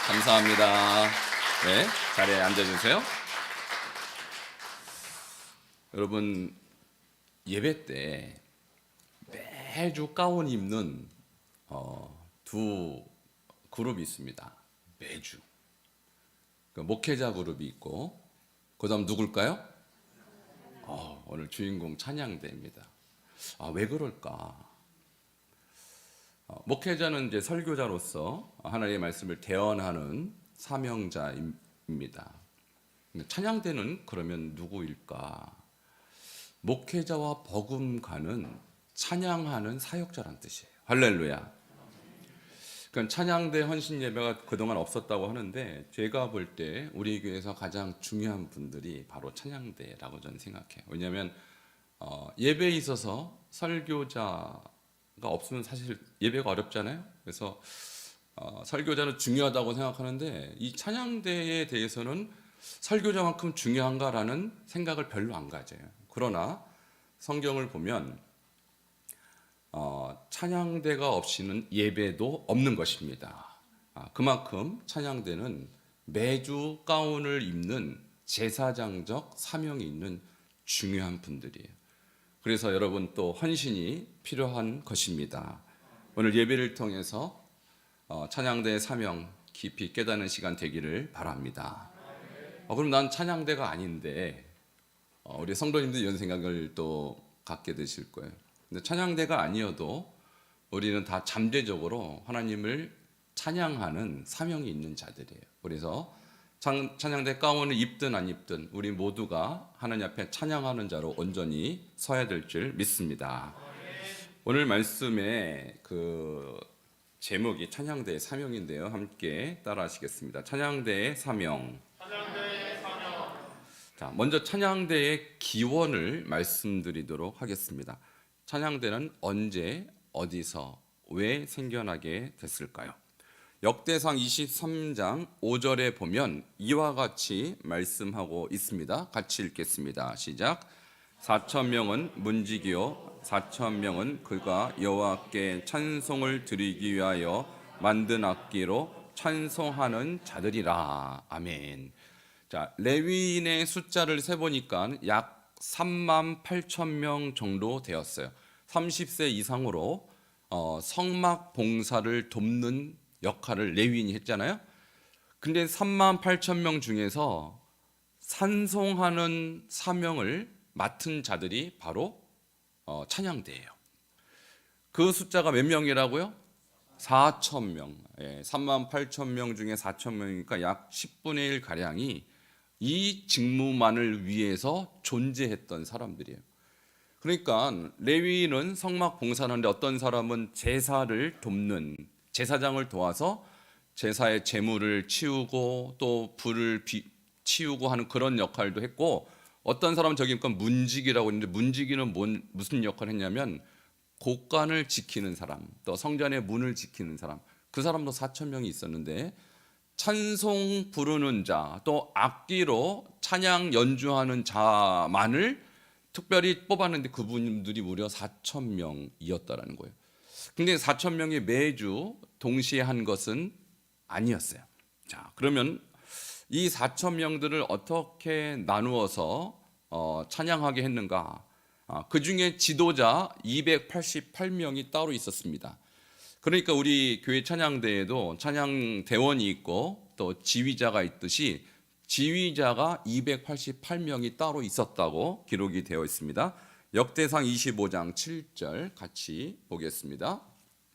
감사합니다. 네, 자리에 앉아주세요. 여러분, 예배 때 매주 가운 입는 두 그룹이 있습니다. 매주. 목회자 그룹이 있고, 그 다음 누굴까요? 오늘 주인공 찬양대입니다. 왜 그럴까? 목회자는 이제 설교자로서 하나님의 말씀을 대언하는 사명자입니다. 찬양대는 그러면 누구일까? 목회자와 버금가는 찬양하는 사역자란 뜻이에요. 할렐루야. 그러니까 찬양대 헌신 예배가 그동안 없었다고 하는데, 제가 볼 때 우리 교회에서 가장 중요한 분들이 바로 찬양대라고 저는 생각해요. 왜냐하면 예배에 있어서 설교자가 없으면 사실 예배가 어렵잖아요. 그래서 설교자는 중요하다고 생각하는데, 이 찬양대에 대해서는 설교자만큼 중요한가라는 생각을 별로 안 가져요. 그러나 성경을 보면 찬양대가 없이는 예배도 없는 것입니다. 그만큼 찬양대는 매주 가운을 입는 제사장적 사명이 있는 중요한 분들이에요. 그래서 여러분 또 헌신이 필요한 것입니다. 오늘 예배를 통해서 찬양대의 사명 깊이 깨닫는 시간 되기를 바랍니다. 그럼 난 찬양대가 아닌데, 우리 성도님들 이런 생각을 또 갖게 되실 거예요. 근데 찬양대가 아니어도 우리는 다 잠재적으로 하나님을 찬양하는 사명이 있는 자들이에요. 그래서 찬양대 가운을 입든 안 입든 우리 모두가 하나님 앞에 찬양하는 자로 온전히 서야 될 줄 믿습니다. 오늘 말씀의 그 제목이 찬양대의 사명인데요. 함께 따라하시겠습니다. 찬양대의 사명. 자, 먼저 찬양대의 기원을 말씀드리도록 하겠습니다. 찬양대는 언제, 어디서, 왜 생겨나게 됐을까요? 역대상 23장 5절에 보면 이와 같이 말씀하고 있습니다. 같이 읽겠습니다. 시작. 4,000명은 문지기요 4,000명은 그가 여호와께 찬송을 드리기 위하여 만든 악기로 찬송하는 자들이라. 아멘. 자, 레위인의 숫자를 세보니까 약 38,000명 정도 되었어요. 30세 이상으로 성막 봉사를 돕는 역할을 레위인이 했잖아요. 근데 38,000명 중에서 찬송하는 사명을 맡은 자들이 바로 찬양대예요. 그 숫자가 몇 명이라고요? 4,000명. 38,000명 중에 4,000명이니까 약 10분의 1 가량이 이 직무만을 위해서 존재했던 사람들이에요. 그러니까 레위인은 성막 봉사하는데, 어떤 사람은 제사를 돕는, 제사장을 도와서 제사의 제물을 치우고 또 불을 치우고 하는 그런 역할도 했고, 어떤 사람은 저기 문지기라고 있는데, 문지기는 무슨 역할을 했냐면 곳간을 지키는 사람, 또 성전의 문을 지키는 사람, 그 사람도 4,000명이 있었는데, 찬송 부르는 자, 또 악기로 찬양 연주하는 자만을 특별히 뽑았는데 그분들이 무려 4,000명이었다라는 거예요. 근데 4,000명이 매주 동시에 한 것은 아니었어요. 자, 그러면 이 4,000명들을 어떻게 나누어서 찬양하게 했는가? 그 중에 지도자 288명이 따로 있었습니다. 그러니까 우리 교회 찬양대에도 찬양대원이 있고 또 지휘자가 있듯이 지휘자가 288명이 따로 있었다고 기록이 되어 있습니다. 역대상 25장 7절 같이 보겠습니다.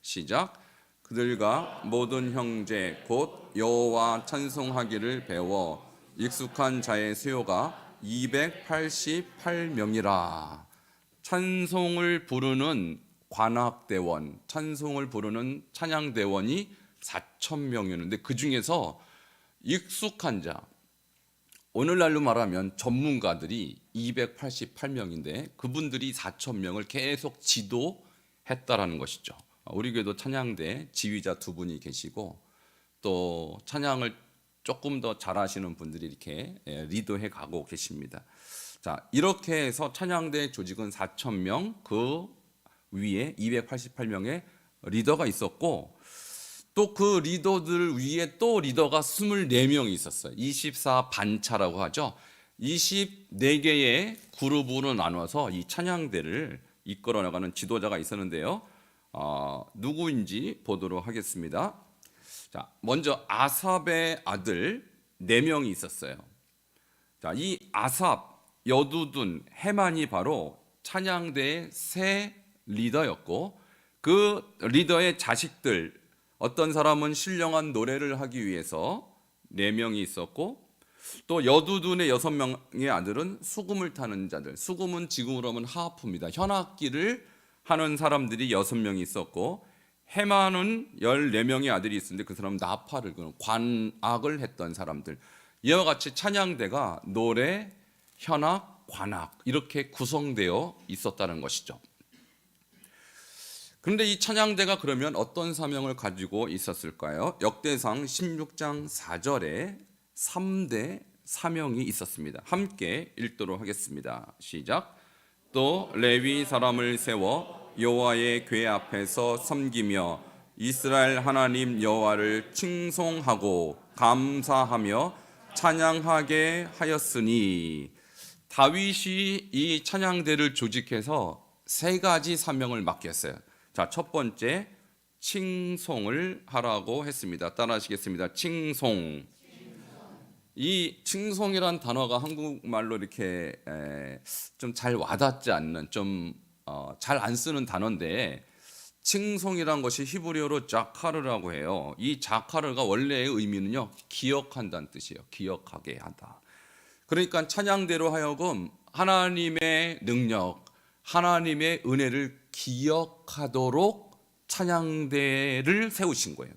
시작. 그들과 모든 형제 곧 여호와 찬송하기를 배워 익숙한 자의 수요가 288명이라. 찬송을 부르는 관악대원, 찬송을 부르는 찬양대원이 4,000명이었는데 그 중에서 익숙한 자, 오늘날로 말하면 전문가들이 288명인데 그분들이 4,000명을 계속 지도했다라는 것이죠. 우리 교회도 찬양대 지휘자 2분이 계시고 또 찬양을 조금 더 잘하시는 분들이 이렇게 리더해 가고 계십니다. 자, 이렇게 해서 찬양대 조직은 4,000명, 그 위에 288명의 리더가 있었고, 또 그 리더들 위에 또 리더가 24명이 있었어요. 24반차라고 하죠. 24개의 그룹으로 나눠서 이 찬양대를 이끌어 나가는 지도자가 있었는데요. 누구인지 보도록 하겠습니다. 자, 먼저 아삽의 아들 4명이 있었어요. 자, 이 아삽, 여두둔, 헤만이 바로 찬양대의 새 리더였고, 그 리더의 자식들, 어떤 사람은 신령한 노래를 하기 위해서 4명이 있었고, 또 여두둔의 6명의 아들은 수금을 타는 자들, 수금은 지금으로 하면 하프입니다. 현악기를 하는 사람들이 6명이 있었고, 헤만은 14명의 아들이 있었는데 그 사람은 나팔을, 관악을 했던 사람들. 이와 같이 찬양대가 노래, 현악, 관악 이렇게 구성되어 있었다는 것이죠. 그런데 이 찬양대가 그러면 어떤 사명을 가지고 있었을까요? 역대상 16장 4절에 3대 사명이 있었습니다. 함께 읽도록 하겠습니다. 시작. 또 레위 사람을 세워 여호와의 궤 앞에서 섬기며 이스라엘 하나님 여호와를 칭송하고 감사하며 찬양하게 하였으니, 다윗이 이 찬양대를 조직해서 3가지 사명을 맡겼어요. 자, 첫 번째, 칭송을 하라고 했습니다. 따라하시겠습니다. 칭송. 이 칭송이란 단어가 한국말로 이렇게 좀 잘 와닿지 않는, 좀 잘 안 쓰는 단어인데, 칭송이란 것이 히브리어로 자카르라고 해요. 이 자카르가 원래의 의미는요, 기억한다는 뜻이에요. 기억하게 하다. 그러니까 찬양대로 하여금 하나님의 능력, 하나님의 은혜를 기억하도록 찬양대를 세우신 거예요.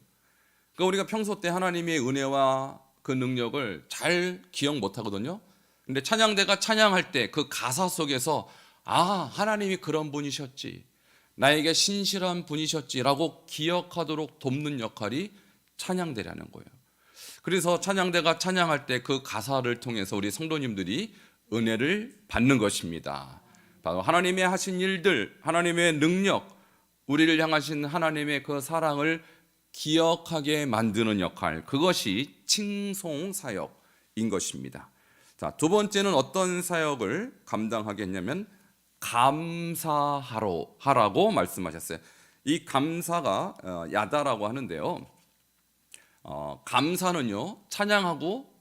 그러니까 우리가 평소 때 하나님의 은혜와 그 능력을 잘 기억 못 하거든요. 근데 찬양대가 찬양할 때 그 가사 속에서 하나님이 그런 분이셨지, 나에게 신실한 분이셨지라고 기억하도록 돕는 역할이 찬양대라는 거예요. 그래서 찬양대가 찬양할 때 그 가사를 통해서 우리 성도님들이 은혜를 받는 것입니다. 바로 하나님의 하신 일들, 하나님의 능력, 우리를 향하신 하나님의 그 사랑을 기억하게 만드는 역할, 그것이 칭송 사역인 것입니다. 자, 두 번째는 어떤 사역을 감당하게 했냐면 감사하라고 말씀하셨어요. 이 감사가 야다라고 하는데요. 감사는요, 찬양하고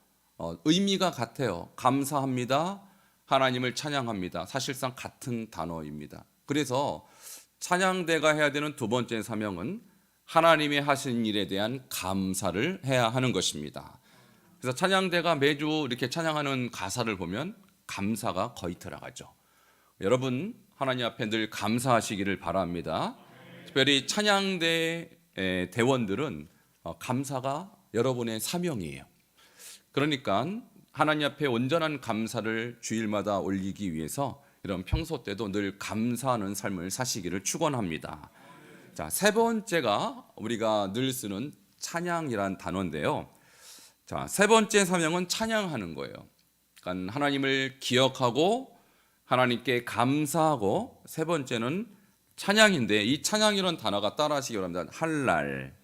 의미가 같아요. 감사합니다, 하나님을 찬양합니다. 사실상 같은 단어입니다. 그래서 찬양대가 해야 되는 두 번째 사명은 하나님이 하신 일에 대한 감사를 해야 하는 것입니다. 그래서 찬양대가 매주 이렇게 찬양하는 가사를 보면 감사가 거의 들어가죠. 여러분, 하나님 앞에 늘 감사하시기를 바랍니다. 특별히 찬양대 대원들은 감사가 여러분의 사명이에요. 그러니까 하나님 앞에 온전한 감사를 주일마다 올리기 위해서 이런 평소 때도 늘 감사하는 삶을 사시기를 축원합니다. 자, 세 번째가 우리가 늘 쓰는 찬양이란 단어인데요. 자, 세 번째 사명은 찬양하는 거예요. 그러니까 하나님을 기억하고 하나님께 감사하고, 세 번째는 찬양인데, 이 찬양이라는 단어가 따라하시기 바랍니다. 할랄.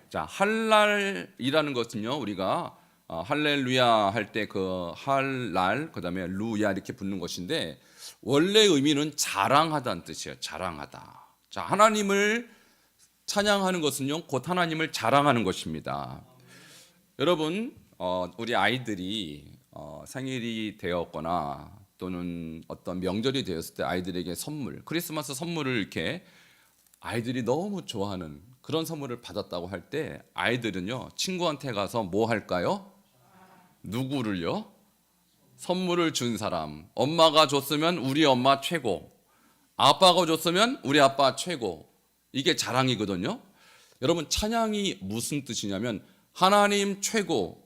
자, 할랄이라는 것은요, 우리가 할렐루야 할 때 그 할랄, 그다음에 루야 이렇게 붙는 것인데, 원래 의미는 자랑하다는 뜻이에요. 자랑하다. 자, 하나님을 찬양하는 것은요, 곧 하나님을 자랑하는 것입니다. 여러분, 우리 아이들이 생일이 되었거나 또는 어떤 명절이 되었을 때 아이들에게 선물, 크리스마스 선물을 이렇게 아이들이 너무 좋아하는 그런 선물을 받았다고 할 때 아이들은요, 친구한테 가서 뭐 할까요? 누구를요? 선물을 준 사람. 엄마가 줬으면 우리 엄마 최고, 아빠가 줬으면 우리 아빠 최고. 이게 자랑이거든요. 여러분, 찬양이 무슨 뜻이냐면 하나님 최고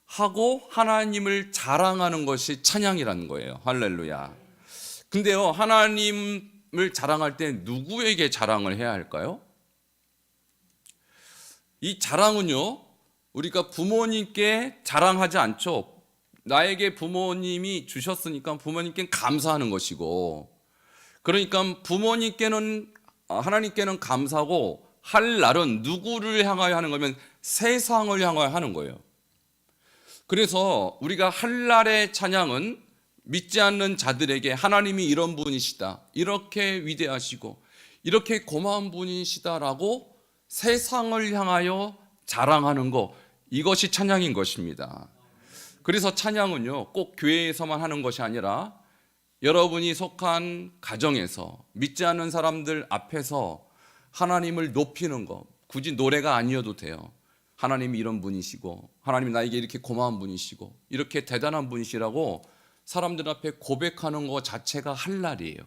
하고 하나님을 자랑하는 것이 찬양이라는 거예요. 할렐루야. 근데요, 하나님을 자랑할 때 누구에게 자랑을 해야 할까요? 이 자랑은요, 우리가 부모님께 자랑하지 않죠. 나에게 부모님이 주셨으니까 부모님께 감사하는 것이고, 그러니까 부모님께는, 하나님께는 감사하고 할 날은 누구를 향하여 하는 거면 세상을 향하여 하는 거예요. 그래서 우리가 할 날의 찬양은 믿지 않는 자들에게 하나님이 이런 분이시다, 이렇게 위대하시고 이렇게 고마운 분이시다라고 세상을 향하여 자랑하는 것, 이것이 찬양인 것입니다. 그래서 찬양은요, 꼭 교회에서만 하는 것이 아니라 여러분이 속한 가정에서 믿지 않는 사람들 앞에서 하나님을 높이는 것, 굳이 노래가 아니어도 돼요. 하나님이 이런 분이시고 하나님이 나에게 이렇게 고마운 분이시고 이렇게 대단한 분이시라고 사람들 앞에 고백하는 것 자체가 할 날이에요.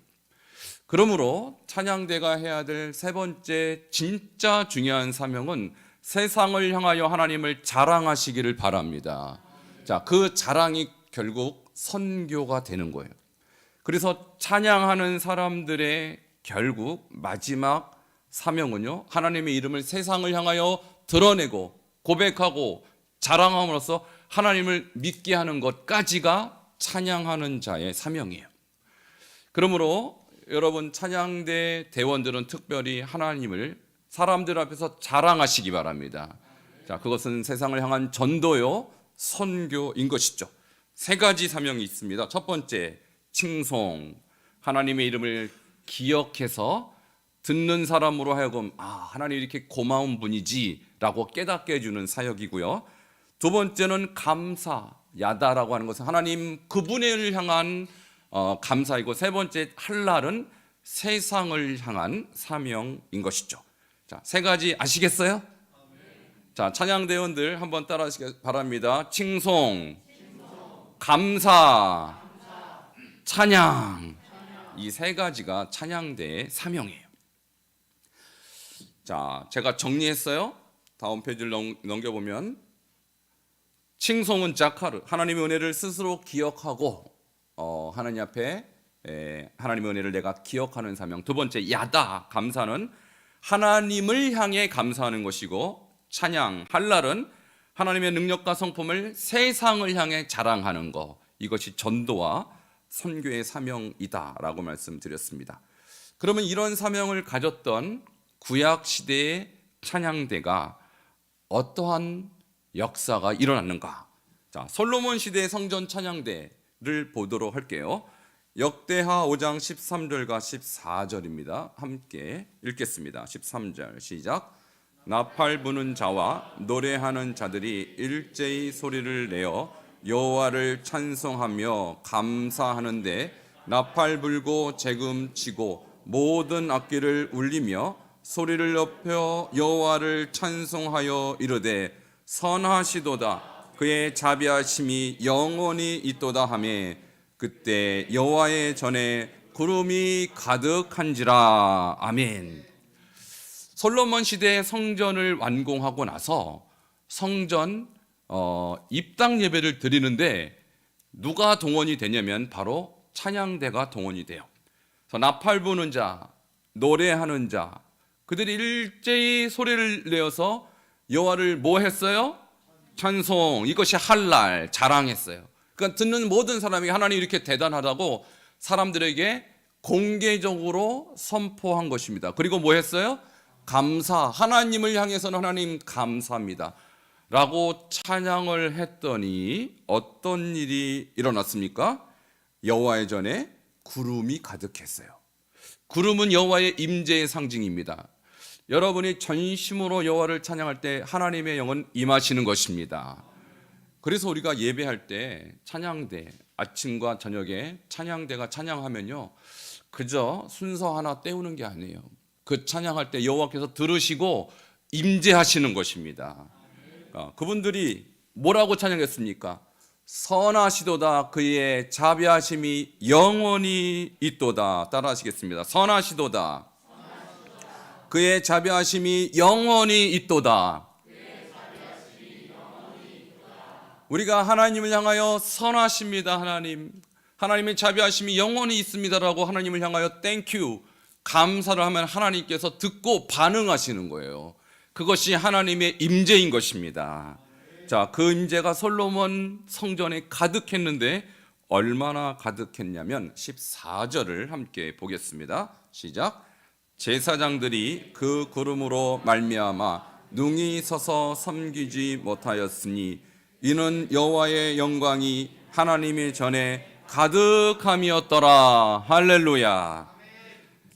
그러므로 찬양대가 해야 될 세 번째 진짜 중요한 사명은 세상을 향하여 하나님을 자랑하시기를 바랍니다. 자, 그 자랑이 결국 선교가 되는 거예요. 그래서 찬양하는 사람들의 결국 마지막 사명은요, 하나님의 이름을 세상을 향하여 드러내고 고백하고 자랑함으로써 하나님을 믿게 하는 것까지가 찬양하는 자의 사명이에요. 그러므로 여러분, 찬양대 대원들은 특별히 하나님을 사람들 앞에서 자랑하시기 바랍니다. 자, 그것은 세상을 향한 전도요, 선교인 것이죠. 세 가지 사명이 있습니다. 첫 번째, 칭송, 하나님의 이름을 기억해서 듣는 사람으로 하여금 하나님이 이렇게 고마운 분이지 라고 깨닫게 해주는 사역이고요. 두 번째는 감사, 야다라고 하는 것은 하나님 그분을 향한 감사이고, 세 번째 할 날은 세상을 향한 사명인 것이죠. 자, 세 가지 아시겠어요? 자, 찬양대원들 한번 따라 하시기 바랍니다. 칭송, 감사, 찬양. 이 세 가지가 찬양대의 사명이에요. 자, 제가 정리했어요. 다음 페이지를 넘겨보면, 칭송은 자카르, 하나님의 은혜를 스스로 기억하고 하나님 앞에 하나님의 은혜를 내가 기억하는 사명. 두 번째, 야다, 감사는 하나님을 향해 감사하는 것이고, 찬양, 할날은 하나님의 능력과 성품을 세상을 향해 자랑하는 것, 이것이 전도와 선교의 사명이다라고 말씀드렸습니다. 그러면 이런 사명을 가졌던 구약 시대의 찬양대가 어떠한 역사가 일어났는가? 자, 솔로몬 시대의 성전 찬양대를 보도록 할게요. 역대하 5장 13절과 14절입니다. 함께 읽겠습니다. 13절 시작. 나팔 부는 자와 노래하는 자들이 일제히 소리를 내어 여호와를 찬송하며 감사하는데, 나팔 불고 재금 치고 모든 악기를 울리며 소리를 높여 여호와를 찬송하여 이르되 선하시도다, 그의 자비하심이 영원히 있도다 하매, 그때 여호와의 전에 구름이 가득한지라. 아멘. 솔로몬 시대의 성전을 완공하고 나서 성전 입당 예배를 드리는데 누가 동원이 되냐면 바로 찬양대가 동원이 돼요. 그래서 나팔 부는 자, 노래하는 자, 그들이 일제히 소리를 내어서 여호와를 뭐 했어요? 찬송, 이것이 할날, 자랑했어요. 그러니까 듣는 모든 사람이 하나님 이렇게 대단하다고 사람들에게 공개적으로 선포한 것입니다. 그리고 뭐 했어요? 감사, 하나님을 향해서는 하나님 감사합니다 라고 찬양을 했더니 어떤 일이 일어났습니까? 여호와의 전에 구름이 가득했어요. 구름은 여호와의 임재의 상징입니다. 여러분이 전심으로 여호와를 찬양할 때 하나님의 영은 임하시는 것입니다. 그래서 우리가 예배할 때 찬양대, 아침과 저녁에 찬양대가 찬양하면요, 그저 순서 하나 때우는 게 아니에요. 그 찬양할 때 여호와께서 들으시고 임재하시는 것입니다. 그분들이 뭐라고 찬양했습니까? 선하시도다, 그의 자비하심이 영원히 있도다. 따라하시겠습니다. 선하시도다, 그의 자비하심이 영원히 있도다. 우리가 하나님을 향하여 선하십니다. 하나님의 자비하심이 영원히 있습니다라고 하나님을 향하여 땡큐, 감사를 하면 하나님께서 듣고 반응하시는 거예요. 그것이 하나님의 임재인 것입니다. 자, 그 임재가 솔로몬 성전에 가득했는데 얼마나 가득했냐면 14절을 함께 보겠습니다. 시작. 제사장들이 그 구름으로 말미암아 능히 서서 섬기지 못하였으니 이는 여호와의 영광이 하나님의 전에 가득함이었더라. 할렐루야.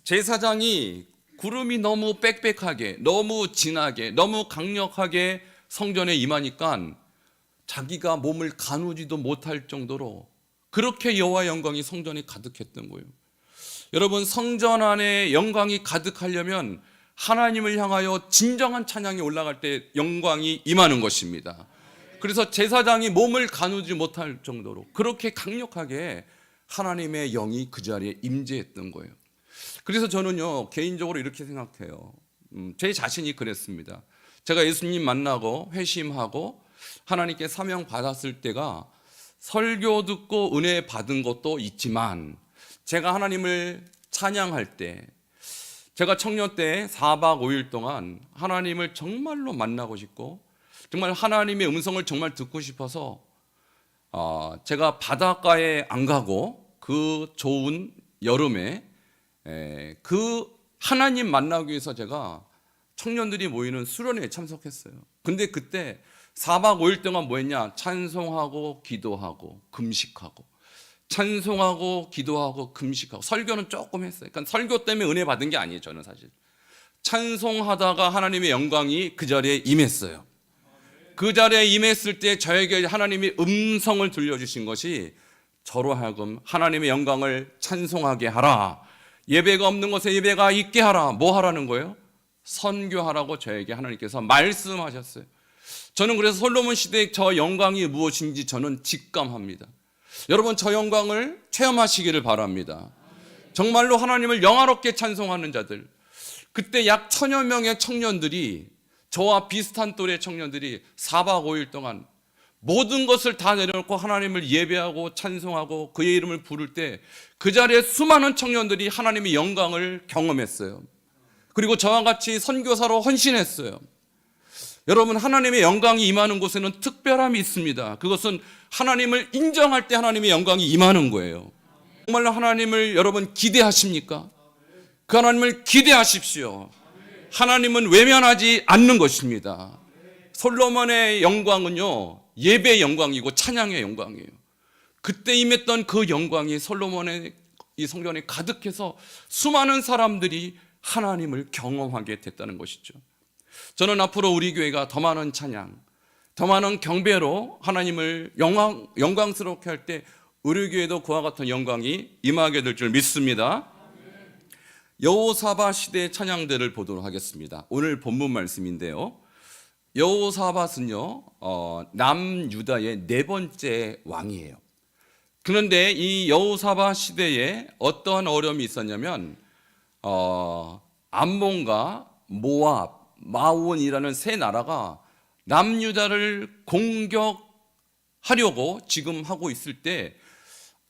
제사장이 구름이 너무 빽빽하게, 너무 진하게, 너무 강력하게 성전에 임하니까 자기가 몸을 가누지도 못할 정도로 그렇게 여호와의 영광이 성전에 가득했던 거예요. 여러분, 성전 안에 영광이 가득하려면 하나님을 향하여 진정한 찬양이 올라갈 때 영광이 임하는 것입니다. 그래서 제사장이 몸을 가누지 못할 정도로 그렇게 강력하게 하나님의 영이 그 자리에 임재했던 거예요. 그래서 저는요, 개인적으로 이렇게 생각해요. 제 자신이 그랬습니다. 제가 예수님 만나고 회심하고 하나님께 사명 받았을 때가 설교 듣고 은혜 받은 것도 있지만, 제가 하나님을 찬양할 때, 제가 청년 때 4박 5일 동안 하나님을 정말로 만나고 싶고 정말 하나님의 음성을 정말 듣고 싶어서 제가 바닷가에 안 가고 그 좋은 여름에 그 하나님 만나기 위해서 제가 청년들이 모이는 수련회에 참석했어요. 근데 그때 4박 5일 동안 뭐 했냐? 찬송하고 기도하고 금식하고, 찬송하고 기도하고 금식하고, 설교는 조금 했어요. 그러니까 설교 때문에 은혜 받은 게 아니에요. 저는 사실 찬송하다가 하나님의 영광이 그 자리에 임했어요. 그 자리에 임했을 때 저에게 하나님이 음성을 들려주신 것이 저로 하여금 하나님의 영광을 찬송하게 하라, 예배가 없는 곳에 예배가 있게 하라. 뭐 하라는 거예요? 선교하라고 저에게 하나님께서 말씀하셨어요. 저는 그래서 솔로몬 시대의 저 영광이 무엇인지 저는 직감합니다. 여러분, 저 영광을 체험하시기를 바랍니다. 정말로 하나님을 영화롭게 찬송하는 자들, 그때 약 1000여 명의 청년들이, 저와 비슷한 또래 청년들이 4박 5일 동안 모든 것을 다 내려놓고 하나님을 예배하고 찬송하고 그의 이름을 부를 때 그 자리에 수많은 청년들이 하나님의 영광을 경험했어요. 그리고 저와 같이 선교사로 헌신했어요. 여러분, 하나님의 영광이 임하는 곳에는 특별함이 있습니다. 그것은 하나님을 인정할 때 하나님의 영광이 임하는 거예요. 정말로 하나님을 여러분 기대하십니까? 그 하나님을 기대하십시오. 하나님은 외면하지 않는 것입니다. 솔로몬의 영광은요, 예배의 영광이고 찬양의 영광이에요. 그때 임했던 그 영광이 솔로몬의 이 성전에 가득해서 수많은 사람들이 하나님을 경험하게 됐다는 것이죠. 저는 앞으로 우리 교회가 더 많은 찬양, 더 많은 경배로 하나님을 영광스럽게 할 때 우리 교회도 그와 같은 영광이 임하게 될 줄 믿습니다. 여호사밧 시대의 찬양대를 보도록 하겠습니다. 오늘 본문 말씀인데요, 여호사밧은요 남유다의 4번째 왕이에요. 그런데 이 여호사밧 시대에 어떠한 어려움이 있었냐면 암몬과 모압, 마온이라는 세 나라가 남유다를 공격하려고 지금 하고 있을 때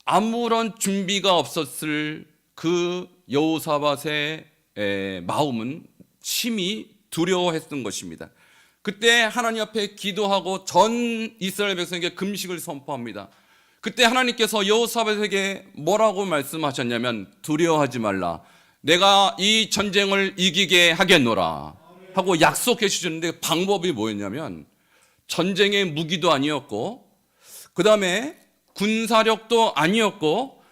아무런 준비가 없었을 그 여호사밧의 마음은 심히 두려워했던 것입니다. 그때 하나님 앞에 기도하고 전 이스라엘 백성에게 금식을 선포합니다. 그때 하나님께서 여호사밧에게 뭐라고 말씀하셨냐면, 두려워하지 말라, 내가 이 전쟁을 이기게 하겠노라 하고 약속해 주셨는데, 방법이 뭐였냐면 전쟁의 무기도 아니었고, 그 다음에 군사력도 아니었고,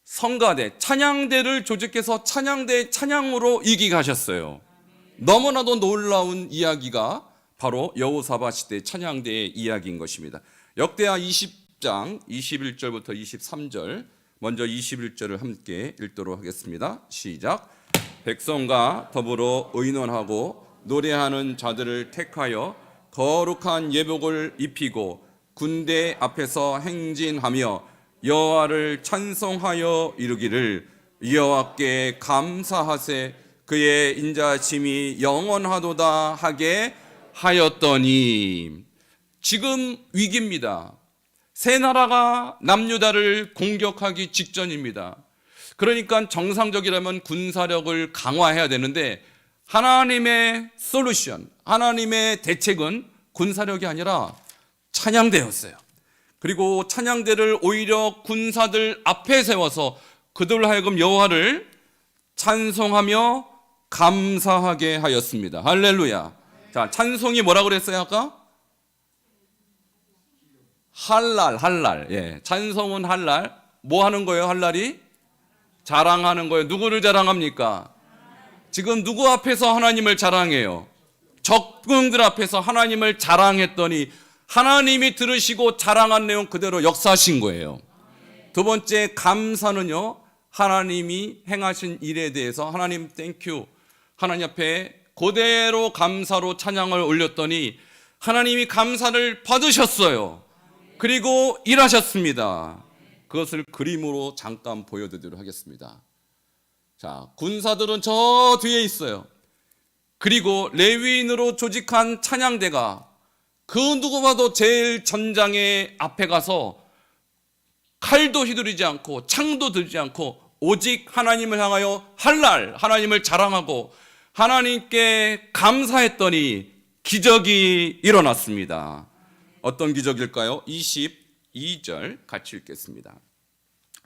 성가대, 찬양대를 조직해서 찬양대 찬양으로 이기게 하셨어요. 너무나도 놀라운 이야기가 바로 여호사밧 시대 찬양대의 이야기인 것입니다. 역대하 20장 21절부터 23절, 먼저 21절을 함께 읽도록 하겠습니다. 시작. 백성과 더불어 의논하고 노래하는 자들을 택하여 거룩한 예복을 입히고 군대 앞에서 행진하며 여호와를 찬송하여 이르기를, 여호와께 감사하세, 그의 인자심이 영원하도다 하게 하였더니. 지금 위기입니다. 세 나라가 남유다를 공격하기 직전입니다. 그러니까 정상적이라면 군사력을 강화해야 되는데 하나님의 솔루션, 하나님의 대책은 군사력이 아니라 찬양대였어요. 그리고 찬양대를 오히려 군사들 앞에 세워서 그들로 하여금 여호와를 찬송하며 감사하게 하였습니다. 할렐루야. 자, 찬송이 뭐라고 그랬어요 아까? 할랄. 예, 찬송은 할랄. 뭐 하는 거예요 할랄이? 자랑하는 거예요. 누구를 자랑합니까? 지금 누구 앞에서 하나님을 자랑해요? 적군들 앞에서 하나님을 자랑했더니 하나님이 들으시고 자랑한 내용 그대로 역사하신 거예요. 두 번째 감사는요, 하나님이 행하신 일에 대해서 하나님 땡큐, 하나님 앞에 그대로 감사로 찬양을 올렸더니 하나님이 감사를 받으셨어요. 그리고 일하셨습니다. 그것을 그림으로 잠깐 보여드리도록 하겠습니다. 자, 군사들은 저 뒤에 있어요. 그리고 레위인으로 조직한 찬양대가 그 누구봐도 제일 전장의 앞에 가서 칼도 휘두르지 않고 창도 들지 않고 오직 하나님을 향하여 할랄, 하나님을 자랑하고 하나님께 감사했더니 기적이 일어났습니다. 어떤 기적일까요? 22절 같이 읽겠습니다.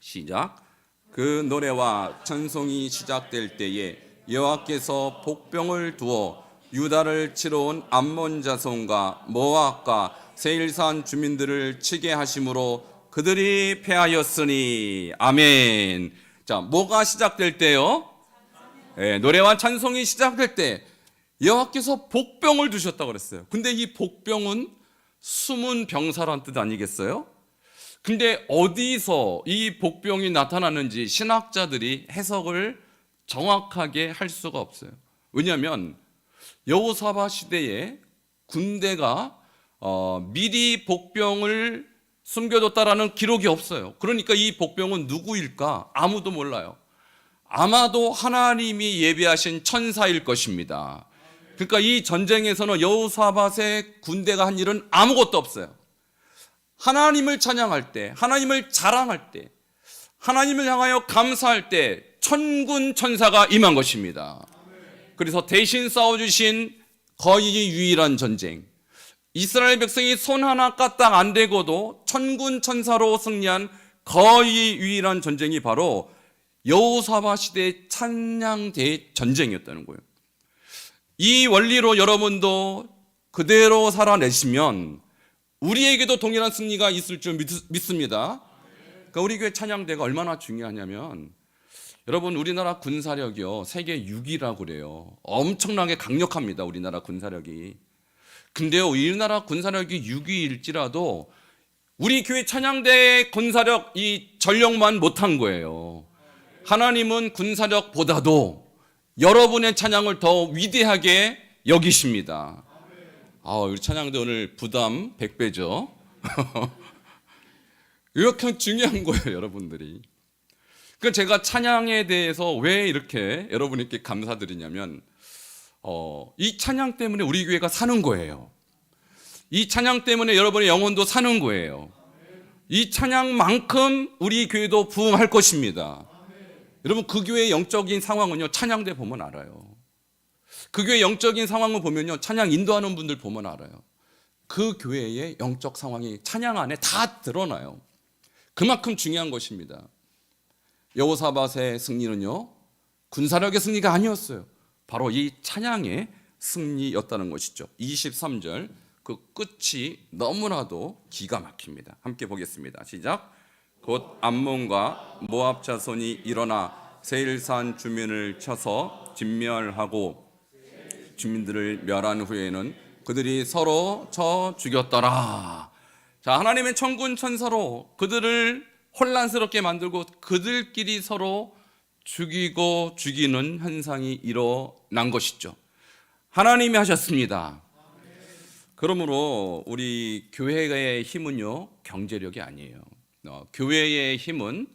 시작. 그 노래와 찬송이 시작될 때에 여호와께서 복병을 두어 유다를 치러 온 암몬 자손과 모압과 세일산 주민들을 치게 하심으로 그들이 패하였으니. 아멘. 자, 뭐가 시작될 때요? 네, 노래와 찬송이 시작될 때 여호와께서 복병을 두셨다고 그랬어요. 근데 이 복병은 숨은 병사란 뜻 아니겠어요? 근데 어디서 이 복병이 나타나는지 신학자들이 해석을 정확하게 할 수가 없어요. 왜냐하면 여호사밧 시대에 군대가 미리 복병을 숨겨뒀다라는 기록이 없어요. 그러니까 이 복병은 누구일까? 아무도 몰라요. 아마도 하나님이 예비하신 천사일 것입니다. 그러니까 이 전쟁에서는 여호사밧의 군대가 한 일은 아무것도 없어요. 하나님을 찬양할 때, 하나님을 자랑할 때, 하나님을 향하여 감사할 때 천군 천사가 임한 것입니다. 그래서 대신 싸워주신 거의 유일한 전쟁, 이스라엘 백성이 손 하나 까딱 안 대고도 천군 천사로 승리한 거의 유일한 전쟁이 바로 여호사밧 시대의 찬양대 전쟁이었다는 거예요. 이 원리로 여러분도 그대로 살아내시면 우리에게도 동일한 승리가 있을 줄 믿습니다. 그러니까 우리 교회 찬양대가 얼마나 중요하냐면, 여러분 우리나라 군사력이요 세계 6위라고 그래요. 엄청나게 강력합니다, 우리나라 군사력이. 근데요, 우리나라 군사력이 6위일지라도 우리 교회 찬양대의 군사력 이 전력만 못한 거예요. 하나님은 군사력보다도 여러분의 찬양을 더 위대하게 여기십니다. 우리 찬양대 오늘 부담 100배죠. 이렇게 중요한 거예요, 여러분들이. 그러니까 제가 찬양에 대해서 왜 이렇게 여러분께 감사드리냐면, 이 찬양 때문에 우리 교회가 사는 거예요. 이 찬양 때문에 여러분의 영혼도 사는 거예요. 이 찬양만큼 우리 교회도 부흥할 것입니다. 여러분 그 교회의 영적인 상황은요, 찬양대 보면 알아요. 그 교회의 영적인 상황을 보면요, 찬양 인도하는 분들 보면 알아요. 그 교회의 영적 상황이 찬양 안에 다 드러나요. 그만큼 중요한 것입니다. 여호사밧의 승리는요, 군사력의 승리가 아니었어요. 바로 이 찬양의 승리였다는 것이죠. 23절 그 끝이 너무나도 기가 막힙니다. 함께 보겠습니다. 시작. 곧 암몬과 모압 자손이 일어나 세일산 주민을 쳐서 진멸하고 주민들을 멸한 후에는 그들이 서로 쳐 죽였더라. 자, 하나님의 천군 천사로 그들을 혼란스럽게 만들고 그들끼리 서로 죽이고 죽이는 현상이 일어난 것이죠. 하나님이 하셨습니다. 그러므로 우리 교회의 힘은요, 경제력이 아니에요. 교회의 힘은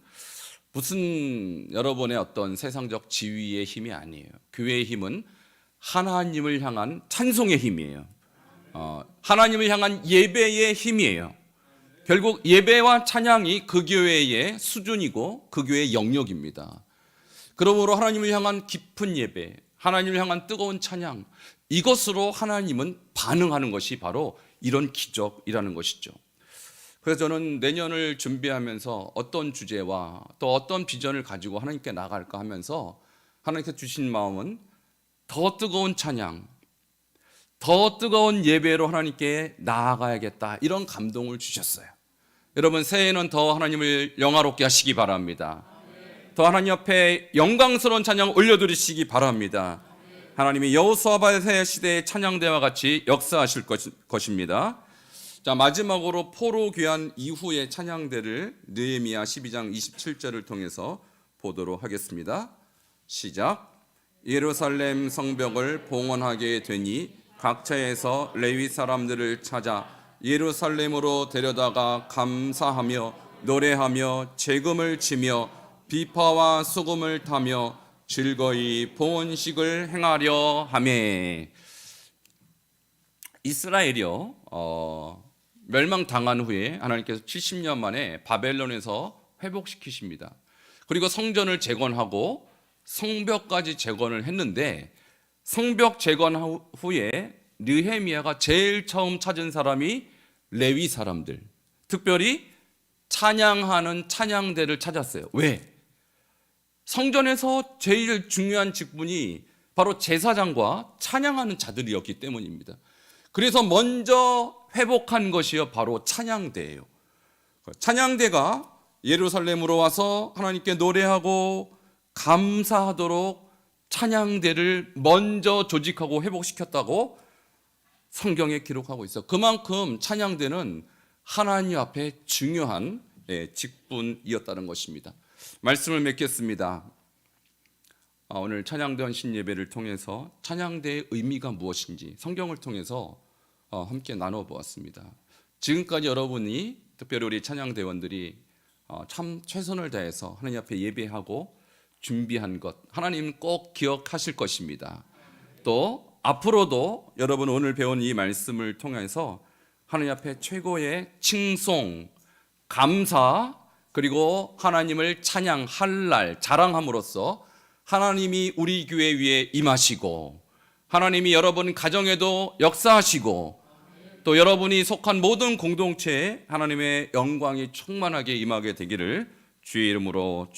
무슨 여러분의 어떤 세상적 지위의 힘이 아니에요. 교회의 힘은 하나님을 향한 찬송의 힘이에요. 하나님을 향한 예배의 힘이에요. 결국 예배와 찬양이 그 교회의 수준이고 그 교회의 영역입니다. 그러므로 하나님을 향한 깊은 예배, 하나님을 향한 뜨거운 찬양, 이것으로 하나님은 반응하는 것이 바로 이런 기적이라는 것이죠. 그래서 저는 내년을 준비하면서 어떤 주제와 또 어떤 비전을 가지고 하나님께 나갈까 하면서 하나님께서 주신 마음은 더 뜨거운 찬양, 더 뜨거운 예배로 하나님께 나아가야겠다, 이런 감동을 주셨어요. 여러분, 새해에는 더 하나님을 영화롭게 하시기 바랍니다. 더 하나님 앞에 영광스러운 찬양 올려드리시기 바랍니다. 하나님이 여호수아밧의 시대의 찬양대와 같이 역사하실 것입니다. 자, 마지막으로 포로 귀환 이후의 찬양대를 느헤미야 12장 27절을 통해서 보도록 하겠습니다. 시작. 예루살렘 성벽을 봉헌하게 되니 각처에서 레위 사람들을 찾아 예루살렘으로 데려다가 감사하며 노래하며 재금을 치며 비파와 수금을 타며 즐거이 봉헌식을 행하려 하매. 이스라엘이요, 멸망당한 후에 하나님께서 70년 만에 바벨론에서 회복시키십니다. 그리고 성전을 재건하고 성벽까지 재건을 했는데, 성벽 재건 후에 느헤미야가 제일 처음 찾은 사람이 레위 사람들, 특별히 찬양하는 찬양대를 찾았어요. 왜? 성전에서 제일 중요한 직분이 바로 제사장과 찬양하는 자들이었기 때문입니다. 그래서 먼저 회복한 것이요, 바로 찬양대예요. 찬양대가 예루살렘으로 와서 하나님께 노래하고 감사하도록 찬양대를 먼저 조직하고 회복시켰다고 성경에 기록하고 있어요. 그만큼 찬양대는 하나님 앞에 중요한 직분이었다는 것입니다. 말씀을 맺겠습니다. 오늘 찬양대 헌신 예배를 통해서 찬양대의 의미가 무엇인지 성경을 통해서 함께 나눠보았습니다. 지금까지 여러분이, 특별히 우리 찬양대원들이 참 최선을 다해서 하나님 앞에 예배하고 준비한 것, 하나님 꼭 기억하실 것입니다. 또 앞으로도 여러분 오늘 배운 이 말씀을 통해서 하나님 앞에 최고의 칭송, 감사, 그리고 하나님을 찬양, 할랄, 자랑함으로써 하나님이 우리 교회 위에 임하시고, 하나님이 여러분 가정에도 역사하시고, 또 여러분이 속한 모든 공동체에 하나님의 영광이 충만하게 임하게 되기를 주의 이름으로